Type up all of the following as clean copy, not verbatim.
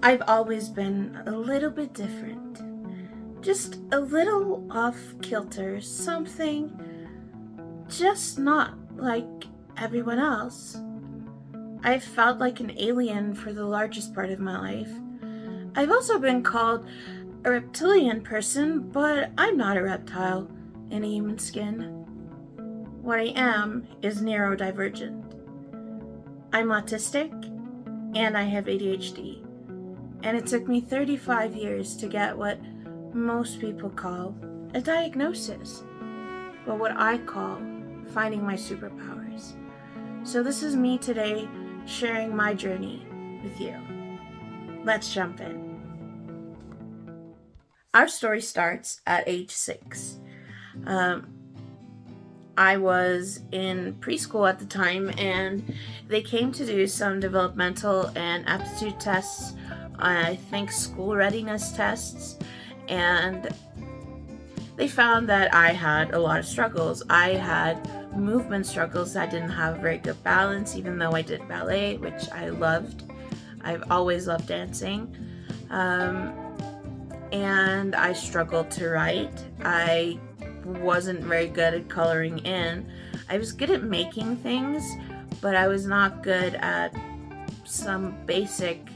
I've always been a little bit different. Just a little off kilter, something just not like everyone else. I've felt like an alien for the largest part of my life. I've also been called a reptilian person, but I'm not a reptile in a human skin. What I am is neurodivergent. I'm autistic and I have ADHD. And it took me 35 years to get what most people call a diagnosis, but what I call finding my superpowers. So this is me today sharing my journey with you. Let's jump in. Our story starts at age 6. I was in preschool at the time, and they came to do some developmental and aptitude tests, I think school readiness tests, and they found that I had a lot of struggles. I had movement struggles. I didn't have very good balance, even though I did ballet, which I loved. I've always loved dancing. And I struggled to write. I wasn't very good at coloring in. I was good at making things, but I was not good at some basic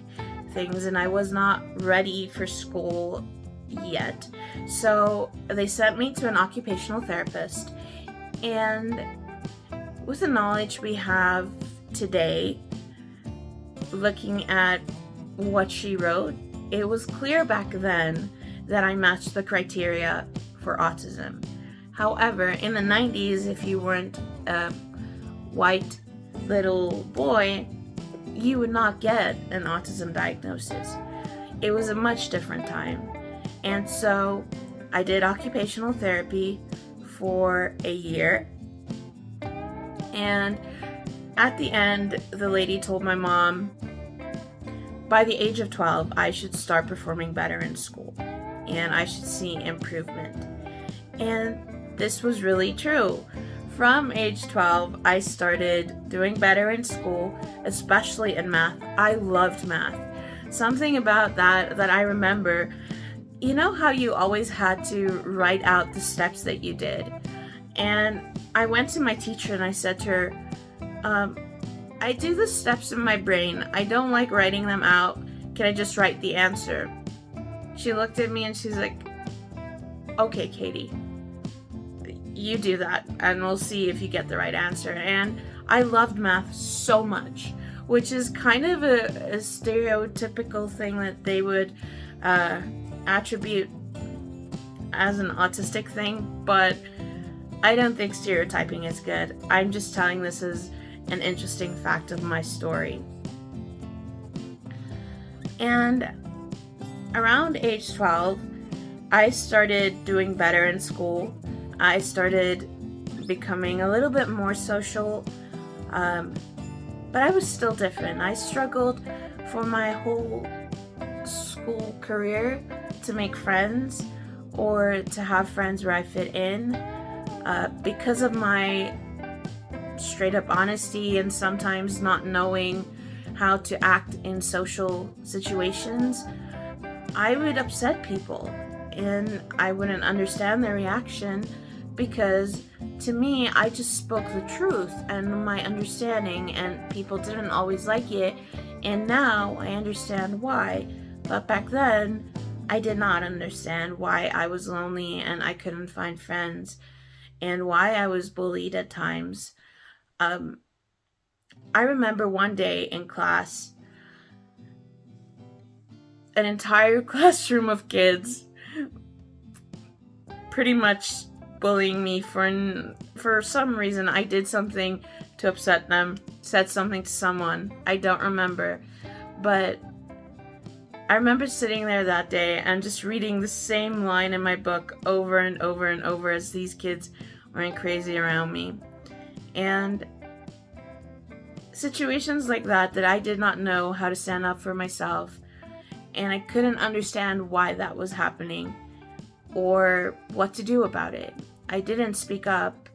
things, and I was not ready for school yet. So they sent me to an occupational therapist, and with the knowledge we have today, looking at what she wrote, it was clear back then that I matched the criteria for autism. However, in the 90s, if you weren't a white little boy, you would not get an autism diagnosis. It was a much different time. And so I did occupational therapy for a year. And at the end, the lady told my mom, by the age of 12, I should start performing better in school and I should see improvement. And this was really true. From age 12, I started doing better in school, especially in math. I loved math. Something about that I remember, you know how you always had to write out the steps that you did? And I went to my teacher and I said to her, I do the steps in my brain. I don't like writing them out. Can I just write the answer? She looked at me and she's like, okay, Katie, you do that and we'll see if you get the right answer. And I loved math so much, which is kind of a stereotypical thing that they would attribute as an autistic thing, but I don't think stereotyping is good. I'm just telling this as an interesting fact of my story. And around age 12, I started doing better in school. I started becoming a little bit more social, but I was still different. I struggled for my whole school career to make friends or to have friends where I fit in. Because of my straight up honesty and sometimes not knowing how to act in social situations, I would upset people and I wouldn't understand their reaction because to me, I just spoke the truth and my understanding, and people didn't always like it, and now I understand why. But back then, I did not understand why I was lonely and I couldn't find friends and why I was bullied at times. I remember one day in class, an entire classroom of kids pretty much bullying me for some reason. I did something to upset them, said something to someone. I don't remember, but I remember sitting there that day and just reading the same line in my book over and over and over as these kids went crazy around me. And situations like that I did not know how to stand up for myself, and I couldn't understand why that was happening or what to do about it. I didn't speak up,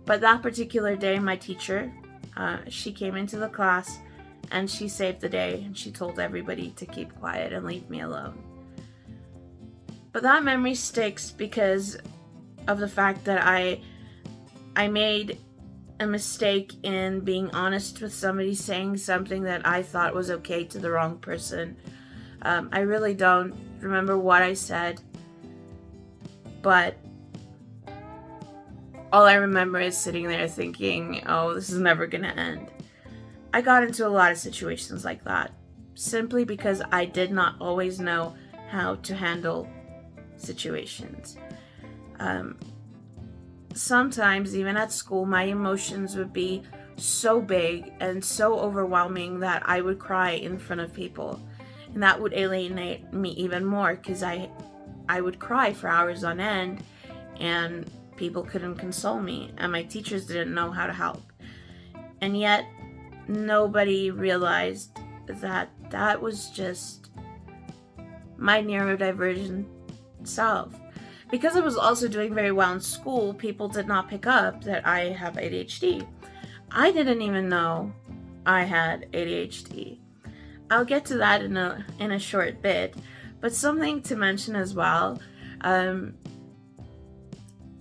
but that particular day my teacher, she came into the class and she saved the day, and she told everybody to keep quiet and leave me alone. But that memory sticks because of the fact that I made a mistake in being honest with somebody, saying something that I thought was okay to the wrong person. I really don't remember what I said, but all I remember is sitting there thinking, oh, this is never gonna end. I got into a lot of situations like that simply because I did not always know how to handle situations. Sometimes, even at school, my emotions would be so big and so overwhelming that I would cry in front of people. And that would alienate me even more because I would cry for hours on end and people couldn't console me and my teachers didn't know how to help. And yet, nobody realized that that was just my neurodivergent self. Because I was also doing very well in school, people did not pick up that I have ADHD. I didn't even know I had ADHD. I'll get to that in a short bit, but something to mention as well.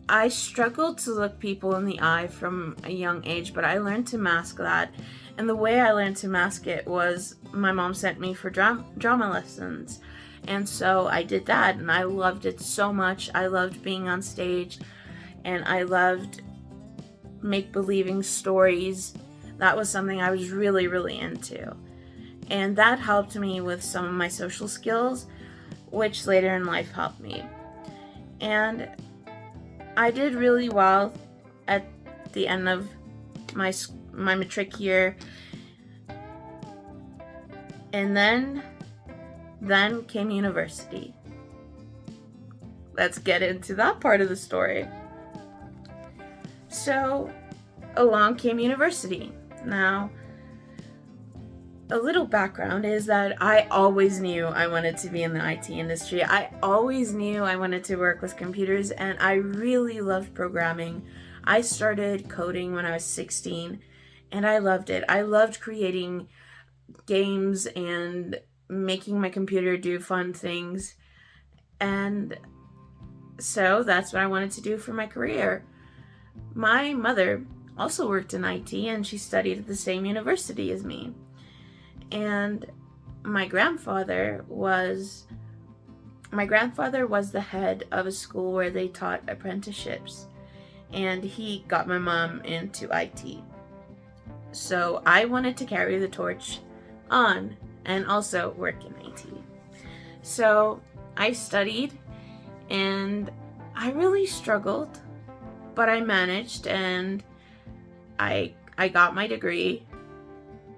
I struggled to look people in the eye from a young age, but I learned to mask that. And the way I learned to mask it was my mom sent me for drama lessons. And so I did that, and I loved it so much. I loved being on stage, and I loved make-believing stories. That was something I was really, really into. And that helped me with some of my social skills, which later in life helped me. And I did really well at the end of my matric year. And then came university. Let's get into that part of the story. So, along came university. Now, a little background is that I always knew I wanted to be in the IT industry. I always knew I wanted to work with computers, and I really loved programming. I started coding when I was 16, and I loved it. I loved creating games and making my computer do fun things. And so that's what I wanted to do for my career. My mother also worked in IT, and she studied at the same university as me. And my grandfather was the head of a school where they taught apprenticeships, and he got my mom into IT. So I wanted to carry the torch on and also work in IT. So I studied, and I really struggled, but I managed, and I got my degree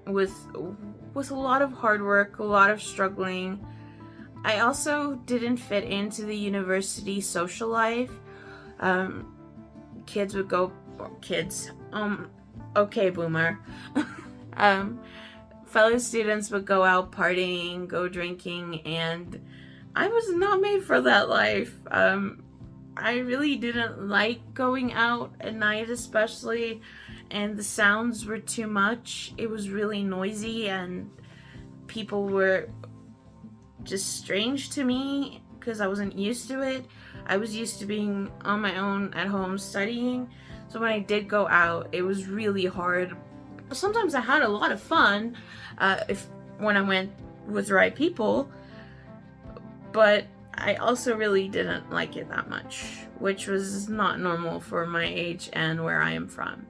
with a lot of hard work, a lot of struggling. I also didn't fit into the university social life. Okay, boomer. Fellow students would go out partying, go drinking, and I was not made for that life. I really didn't like going out at night, especially, and the sounds were too much. It was really noisy, and people were just strange to me because I wasn't used to it. I was used to being on my own at home studying, so when I did go out, it was really hard. Sometimes I had a lot of fun when I went with the right people, but I also really didn't like it that much, which was not normal for my age and where I am from.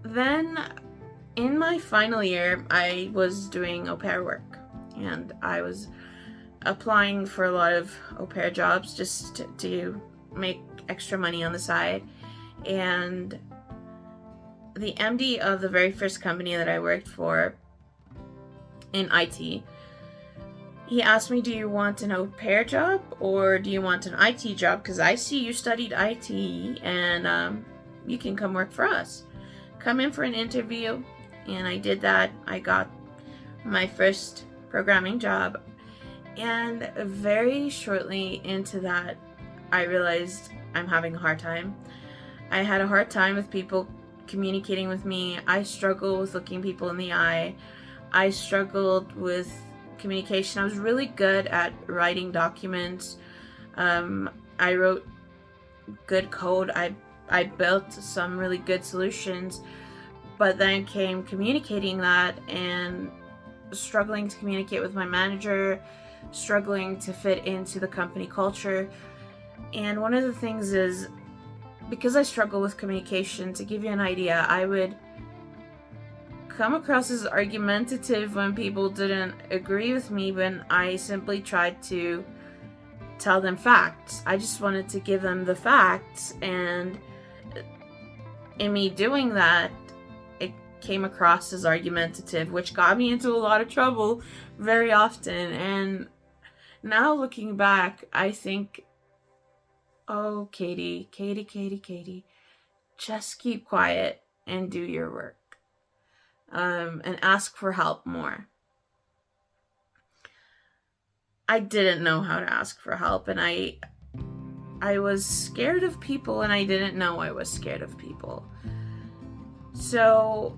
Then, in my final year, I was doing au pair work, and I was applying for a lot of au pair jobs just to make extra money on the side. And the MD of the very first company that I worked for in IT, he asked me, do you want an au pair job or do you want an IT job? Because I see you studied IT and you can come work for us. Come in for an interview. And I did that. I got my first programming job. And very shortly into that, I realized I'm having a hard time. I had a hard time with people communicating with me. I struggle with looking people in the eye. I struggled with communication. I was really good at writing documents. I wrote good code. I built some really good solutions, but then came communicating that and struggling to communicate with my manager, struggling to fit into the company culture. And one of the things is, because I struggle with communication, to give you an idea, I would come across as argumentative when people didn't agree with me, when I simply tried to tell them facts. I just wanted to give them the facts, and in me doing that, it came across as argumentative, which got me into a lot of trouble very often. And now looking back, I think, oh, Katie, just keep quiet and do your work. And ask for help more. I didn't know how to ask for help, and I was scared of people, and I didn't know I was scared of people. So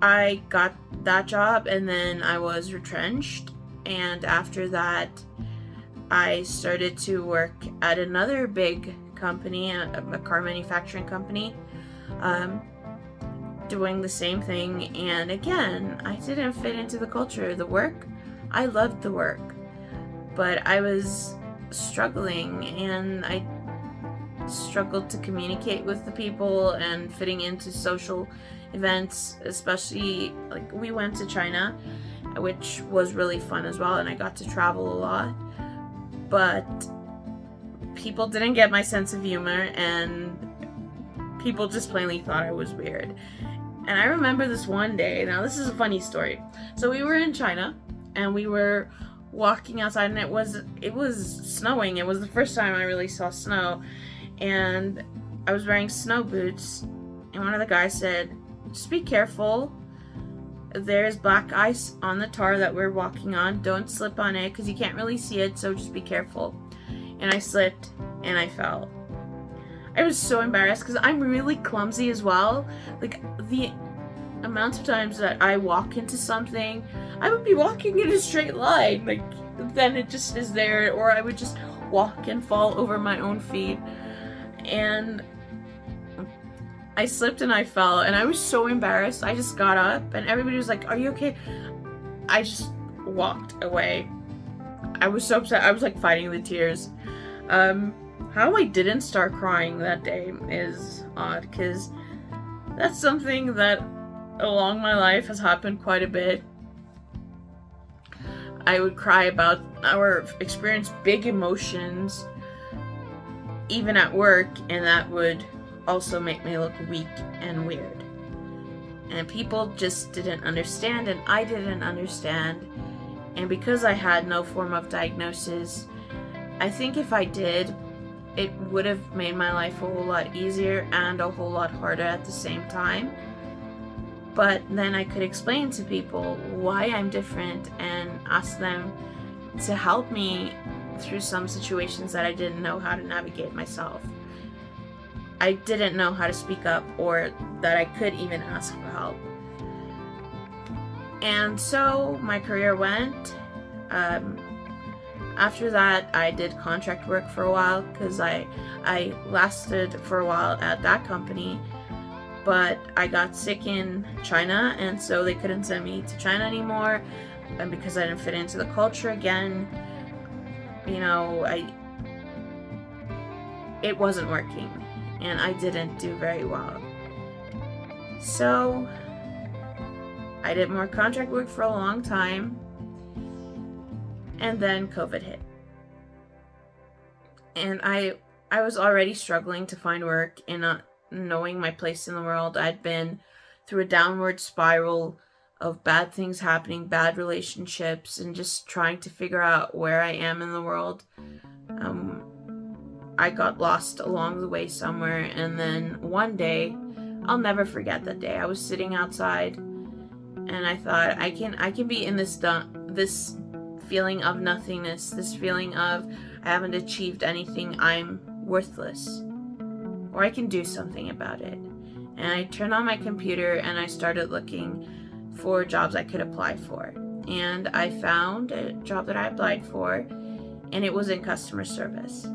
I got that job, and then I was retrenched, and after that I started to work at another big company, a car manufacturing company, doing the same thing. And again, I didn't fit into the culture. The work, I loved the work, but I was struggling, and I struggled to communicate with the people and fitting into social events, especially like we went to China, which was really fun as well, and I got to travel a lot, but people didn't get my sense of humor, and people just plainly thought I was weird. And I remember this one day, now this is a funny story. So we were in China, and we were walking outside, and it was snowing. It was the first time I really saw snow, and I was wearing snow boots, and one of the guys said, just be careful. There's black ice on the tar that we're walking on. Don't slip on it, because you can't really see it, so just be careful. And I slipped, and I fell. I was so embarrassed, because I'm really clumsy as well. Like, the amount of times that I walk into something, I would be walking in a straight line, like, then it just is there, or I would just walk and fall over my own feet. And I slipped and I fell, and I was so embarrassed. I just got up, and everybody was like, are you okay? I just walked away. I was so upset. I was like fighting the tears. How I didn't start crying that day is odd, because that's something that along my life has happened quite a bit. I would cry about or experience big emotions even at work, and that would also make me look weak and weird. And people just didn't understand, and I didn't understand. And because I had no form of diagnosis, I think if I did, it would have made my life a whole lot easier and a whole lot harder at the same time. But then I could explain to people why I'm different and ask them to help me through some situations that I didn't know how to navigate myself. I didn't know how to speak up, or that I could even ask for help. And so my career went. After that, I did contract work for a while, because I lasted for a while at that company, but I got sick in China, and so they couldn't send me to China anymore, and because I didn't fit into the culture again, you know, it wasn't working, and I didn't do very well. So I did more contract work for a long time, and then COVID hit. And I was already struggling to find work and not knowing my place in the world. I'd been through a downward spiral of bad things happening, bad relationships, and just trying to figure out where I am in the world. I got lost along the way somewhere, and then one day, I'll never forget that day. I was sitting outside, and I thought, I can be in this feeling of nothingness, this feeling of I haven't achieved anything, I'm worthless, or I can do something about it. And I turned on my computer and I started looking for jobs I could apply for. And I found a job that I applied for, and it was in customer service.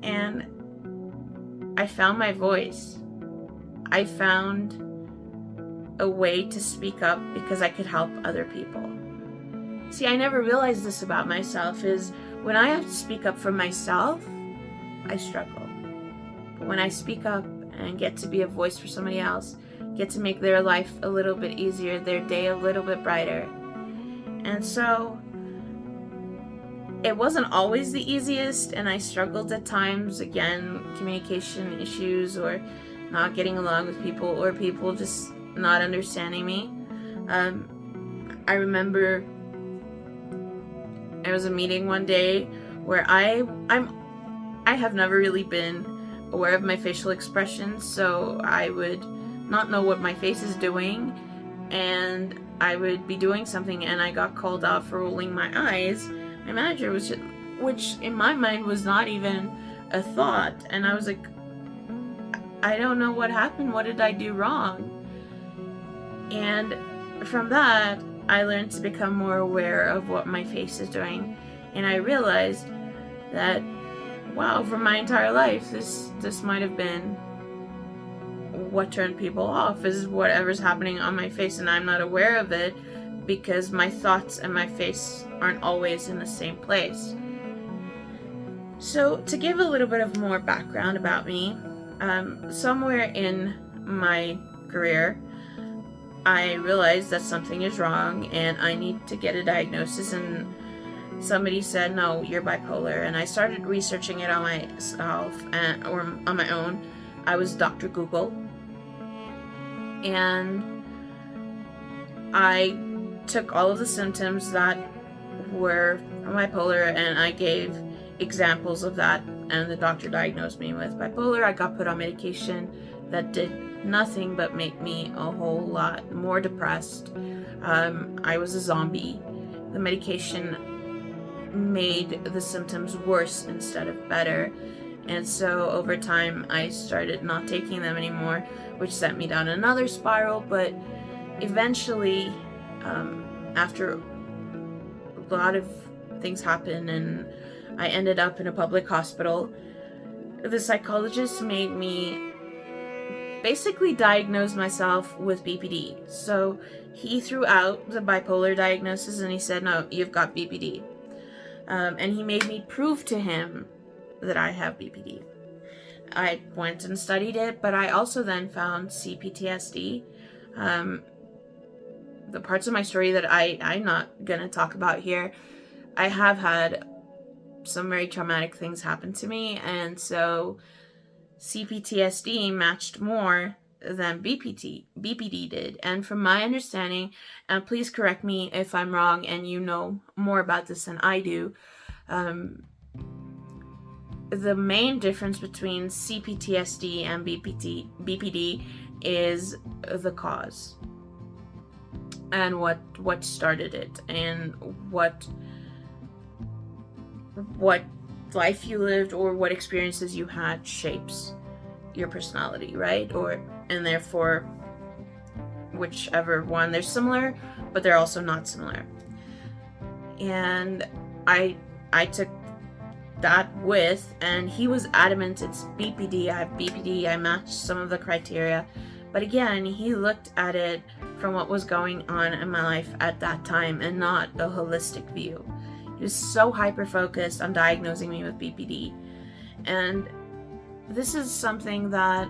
And I found my voice. I found a way to speak up because I could help other people. See, I never realized this about myself, is when I have to speak up for myself, I struggle. But when I speak up and get to be a voice for somebody else, get to make their life a little bit easier, their day a little bit brighter. And so it wasn't always the easiest, and I struggled at times, again, communication issues or not getting along with people, or people just not understanding me. I remember there was a meeting one day where I have never really been aware of my facial expressions, so I would not know what my face is doing, and I would be doing something and I got called out for rolling my eyes. My manager was just, which in my mind was not even a thought, and I was like, I don't know what happened, what did I do wrong? And from that, I learned to become more aware of what my face is doing, and I realized that, wow, for my entire life, this might have been what turned people off, is whatever's happening on my face, and I'm not aware of it because my thoughts and my face aren't always in the same place. So to give a little bit of more background about me, somewhere in my career, I realized that something is wrong and I need to get a diagnosis, and somebody said, no, you're bipolar, and I started researching it on myself or on my own. I was Dr. Google, and I took all of the symptoms that were bipolar and I gave examples of that, and the doctor diagnosed me with bipolar. I got put on medication that did nothing but make me a whole lot more depressed. I was a zombie. The medication made the symptoms worse instead of better, and so over time I started not taking them anymore, which sent me down another spiral. But eventually, after a lot of things happened and I ended up in a public hospital, the psychologist made me basically diagnose myself with BPD. So he threw out the bipolar diagnosis and he said, no, you've got BPD. And he made me prove to him that I have BPD. I went and studied it, but I also then found CPTSD. The parts of my story that I'm not going to talk about here, I have had some very traumatic things happen to me, and so CPTSD matched more than BPD did. And from my understanding, and please correct me if I'm wrong and you know more about this than I do, the main difference between CPTSD and BPD is the cause and what started it, and what life you lived or what experiences you had shapes your personality, right? And therefore, whichever one, they're similar, but they're also not similar. And I took that with, and he was adamant it's BPD, I have BPD, I matched some of the criteria. But again, he looked at it from what was going on in my life at that time and not a holistic view. He was so hyper-focused on diagnosing me with BPD. And this is something that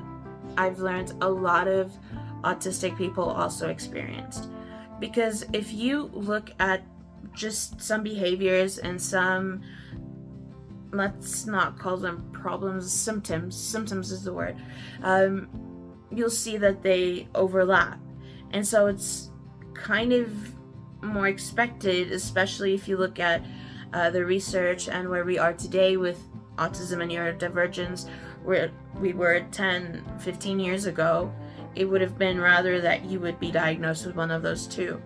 I've learned a lot of autistic people also experienced. Because if you look at just some behaviors and some, let's not call them problems, symptoms is the word, you'll see that they overlap. And so it's kind of more expected, especially if you look at the research and where we are today with autism and neurodivergence, where we were 10, 15 years ago. It would have been rather that you would be diagnosed with one of those two.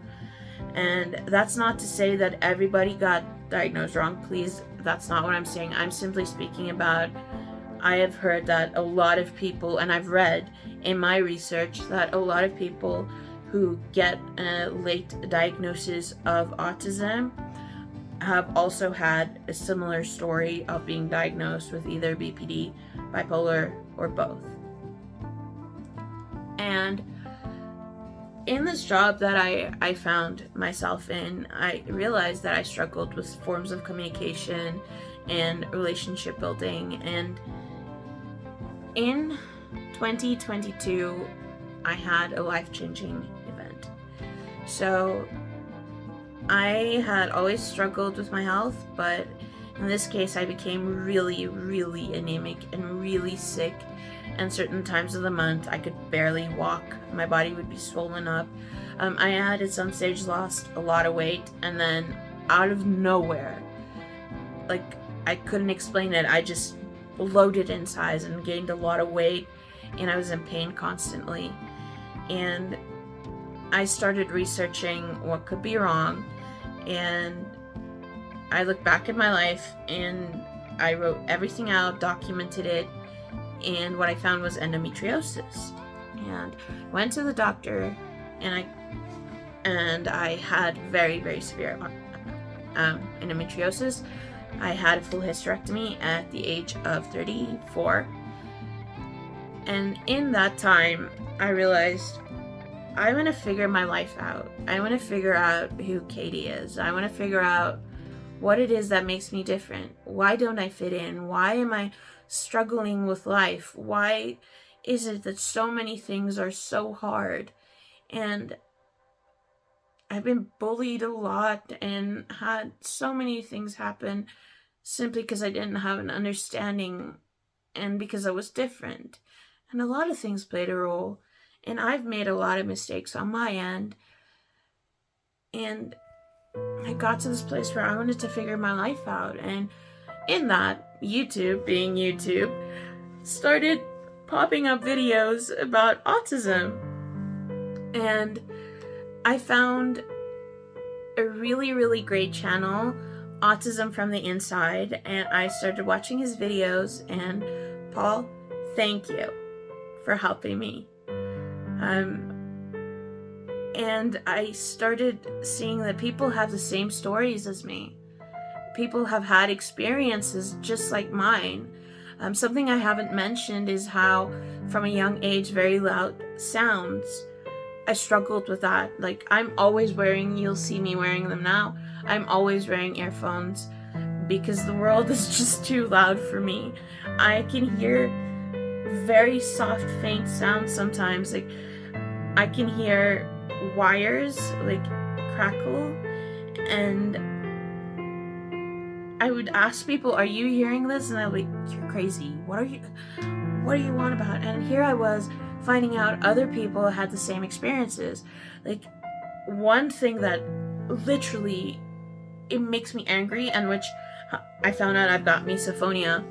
And that's not to say that everybody got diagnosed wrong, please. That's not what I'm saying. I'm simply speaking about, I have heard that a lot of people, and I've read in my research that a lot of people who get a late diagnosis of autism have also had a similar story of being diagnosed with either BPD, bipolar, or both. And in this job that I found myself in, I realized that I struggled with forms of communication and relationship building. And in 2022, I had a life-changing event. So I had always struggled with my health, but in this case I became really, really anemic and really sick, and certain times of the month I could barely walk. My body would be swollen up. I had at some stage lost a lot of weight, and then out of nowhere, like, I couldn't explain it, I just bloated in size and gained a lot of weight, and I was in pain constantly. And I started researching what could be wrong, and I looked back at my life and I wrote everything out, documented it, and what I found was endometriosis. And went to the doctor, and I had very, very severe endometriosis. I had a full hysterectomy at the age of 34, and in that time I realized I want to figure my life out. I want to figure out who Katie is. I want to figure out what it is that makes me different. Why don't I fit in? Why am I struggling with life? Why is it that so many things are so hard? And I've been bullied a lot and had so many things happen simply because I didn't have an understanding and because I was different. And a lot of things played a role. And I've made a lot of mistakes on my end. And I got to this place where I wanted to figure my life out. And in that, YouTube, being YouTube, started popping up videos about autism. And I found a really, really great channel, Autism from the Inside. And I started watching his videos. And Paul, thank you for helping me. And I started seeing that people have the same stories as me. People have had experiences just like mine. Something I haven't mentioned is how, from a young age, very loud sounds, I struggled with that. Like, I'm always wearing, you'll see me wearing them now, I'm always wearing earphones because the world is just too loud for me. I can hear very soft, faint sounds sometimes. Like, I can hear wires like crackle, and I would ask people, are you hearing this? And they're like, you're crazy. What do you want about? And here I was finding out other people had the same experiences. Like, one thing that literally, it makes me angry, and which I found out I've got misophonia,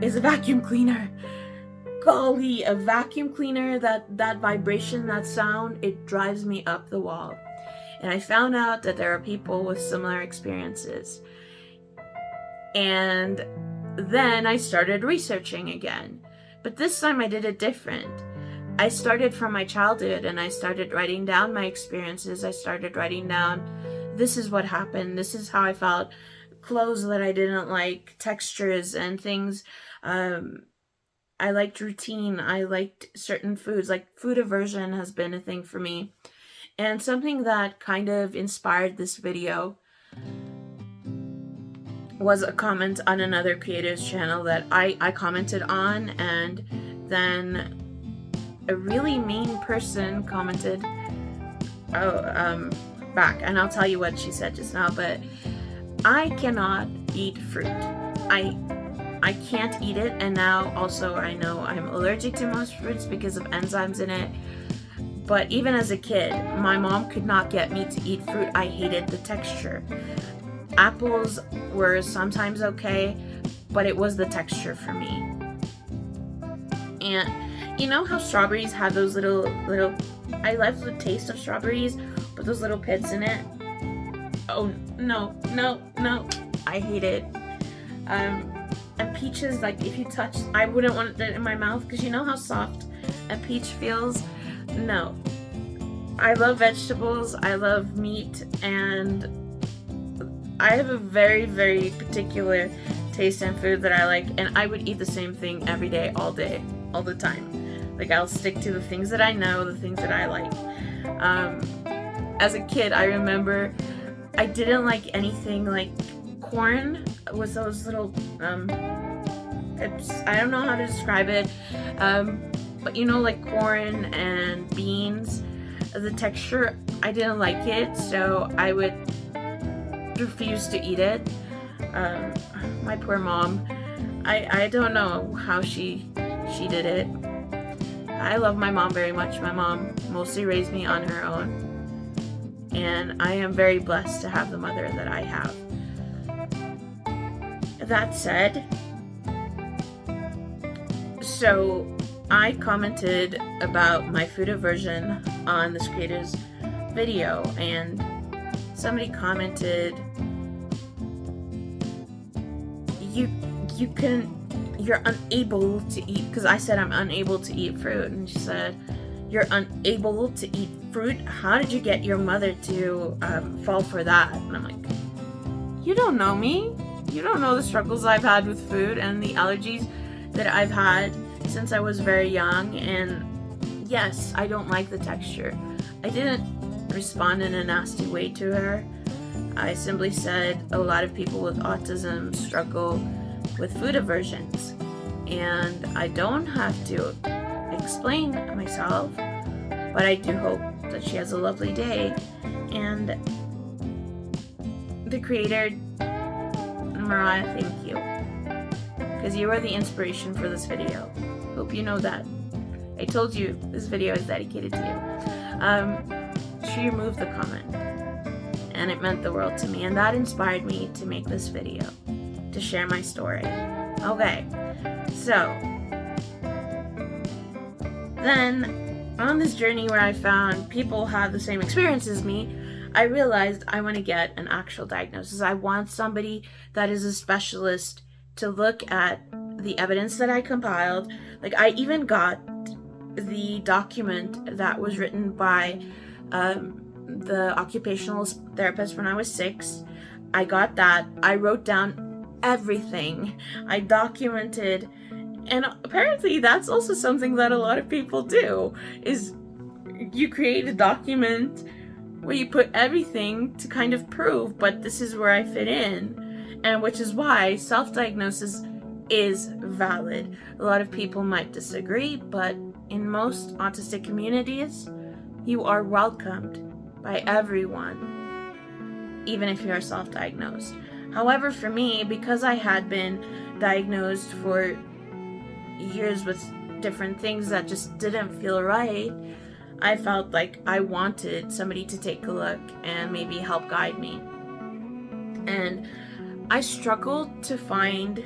is a vacuum cleaner. Golly, a vacuum cleaner, that vibration, that sound, it drives me up the wall. And I found out that there are people with similar experiences. And then I started researching again. But this time I did it different. I started from my childhood, and I started writing down my experiences. I started writing down, this is what happened, this is how I felt, clothes that I didn't like, textures and things. I liked routine. I liked certain foods. Like, food aversion has been a thing for me. And something that kind of inspired this video was a comment on another creator's channel that I commented on, and then a really mean person commented back, and I'll tell you what she said just now. But I cannot eat fruit. I can't eat it, and now also I know I'm allergic to most fruits because of enzymes in it. But even as a kid, my mom could not get me to eat fruit. I hated the texture. Apples were sometimes okay, but it was the texture for me. And you know how strawberries have those little, I love the taste of strawberries, but those little pits in it? Oh, no, I hate it. And peaches, like if you touch, I wouldn't want it in my mouth because you know how soft a peach feels? No. I love vegetables, I love meat, and I have a very, very particular taste in food that I like, and I would eat the same thing every day, all the time. Like, I'll stick to the things that I know, the things that I like. As a kid, I remember I didn't like anything like corn with those little, I don't know how to describe it, but you know, like corn and beans, the texture, I didn't like it, so I would refuse to eat it. My poor mom, I don't know how she did it. I love my mom very much. My mom mostly raised me on her own, and I am very blessed to have the mother that I have. That said, so I commented about my food aversion on this creator's video, and somebody commented, you're unable to eat, because I said I'm unable to eat fruit, and she said, you're unable to eat fruit? How did you get your mother to fall for that? And I'm like, you don't know me. You don't know the struggles I've had with food and the allergies that I've had since I was very young. And yes, I don't like the texture. I didn't respond in a nasty way to her. I simply said a lot of people with autism struggle with food aversions, and I don't have to explain myself, but I do hope that she has a lovely day. And the creator, Mariah, thank you, because you are the inspiration for this video. Hope you know that. I told you this video is dedicated to you. She removed the comment, and it meant the world to me, and that inspired me to make this video, to share my story. Okay, so then on this journey where I found people have the same experience as me, I realized I want to get an actual diagnosis. I want somebody that is a specialist to look at the evidence that I compiled. Like, I even got the document that was written by the occupational therapist when I was 6. I got that. I wrote down everything. I documented, and apparently that's also something that a lot of people do, is you create a document where you put everything to kind of prove, but this is where I fit in, and which is why self-diagnosis is valid. A lot of people might disagree, but in most autistic communities, you are welcomed by everyone, even if you are self-diagnosed. However, for me, because I had been diagnosed for years with different things that just didn't feel right, I felt like I wanted somebody to take a look and maybe help guide me. And I struggled to find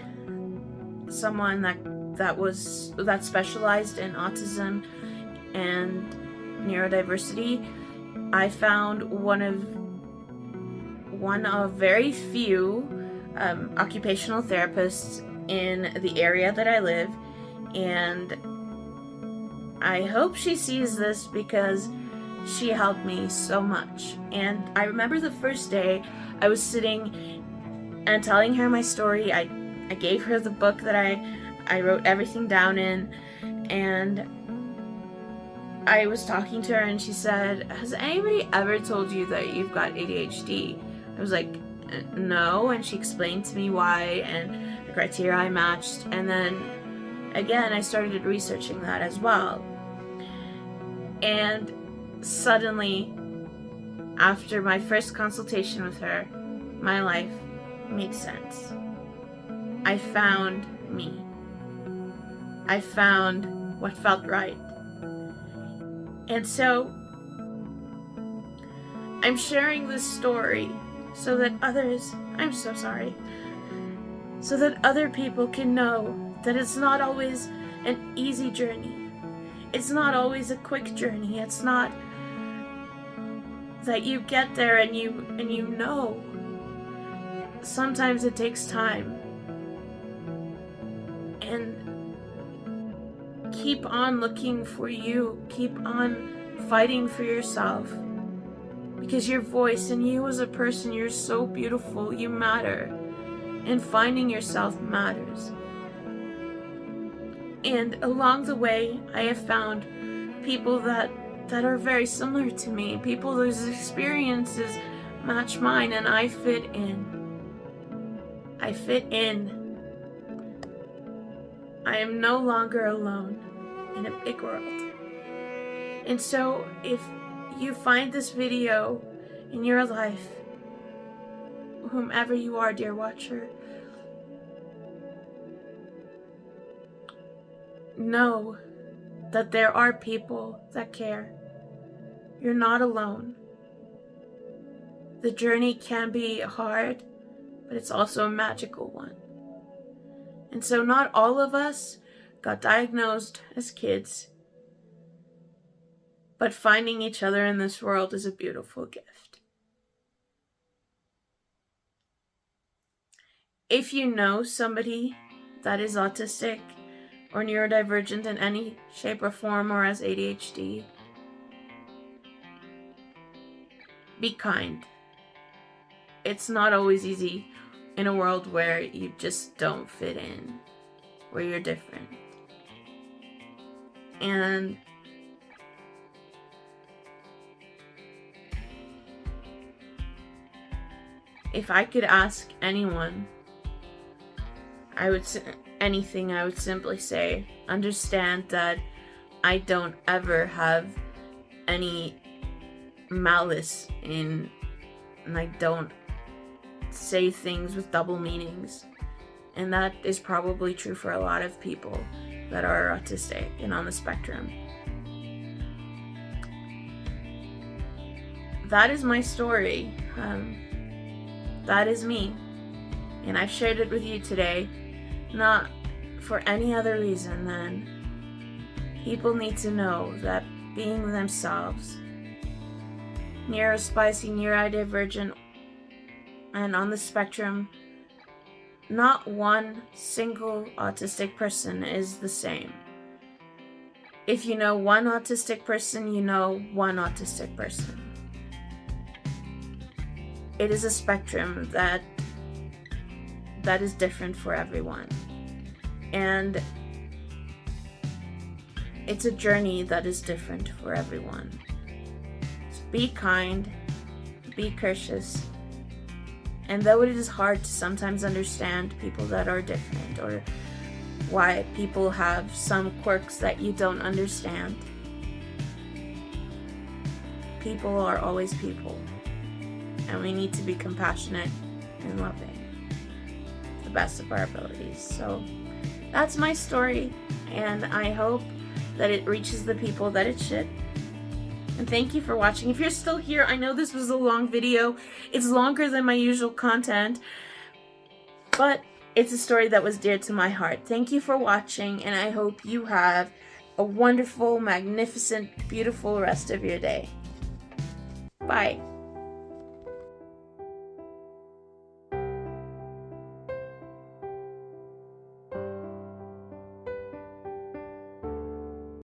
someone that specialized in autism and neurodiversity. I found one of very few occupational therapists in the area that I live, and I hope she sees this because she helped me so much. And I remember the first day I was sitting and telling her my story. I gave her the book that I wrote everything down in, and I was talking to her, and she said, has anybody ever told you that you've got ADHD? I was like, no, and she explained to me why and the criteria I matched, and then again I started researching that as well. And suddenly, after my first consultation with her, my life made sense. I found me. I found what felt right. And so, I'm sharing this story so that others, I'm so sorry, so that other people can know that it's not always an easy journey. It's not always a quick journey. It's not that you get there and you know. Sometimes it takes time. keep on looking for you. Keep on fighting for yourself. Because your voice and you as a person, you're so beautiful. You matter. And finding yourself matters. And along the way, I have found people that are very similar to me. People whose experiences match mine, and I fit in. I fit in. I am no longer alone in a big world. And so if you find this video in your life, whomever you are, dear watcher, know that there are people that care. You're not alone. The journey can be hard, but it's also a magical one. And so not all of us got diagnosed as kids, but finding each other in this world is a beautiful gift. If you know somebody that is autistic or neurodivergent in any shape or form, or has ADHD, be kind. It's not always easy in a world where you just don't fit in, where you're different. And if I could ask anyone, I would simply say, understand that I don't ever have any malice and I don't say things with double meanings. And that is probably true for a lot of people that are autistic and on the spectrum. That is my story. That is me. And I've shared it with you today, not for any other reason than people need to know that being themselves, neurospicy, neurodivergent, and on the spectrum, not one single autistic person is the same. If you know one autistic person, you know one autistic person. It is a spectrum that is different for everyone. And it's a journey that is different for everyone. So be kind, be courteous, and though it is hard to sometimes understand people that are different, or why people have some quirks that you don't understand, people are always people, and we need to be compassionate and loving to the best of our abilities. So that's my story, and I hope that it reaches the people that it should. And thank you for watching. If you're still here, I know this was a long video. It's longer than my usual content, but it's a story that was dear to my heart. Thank you for watching, and I hope you have a wonderful, magnificent, beautiful rest of your day. Bye.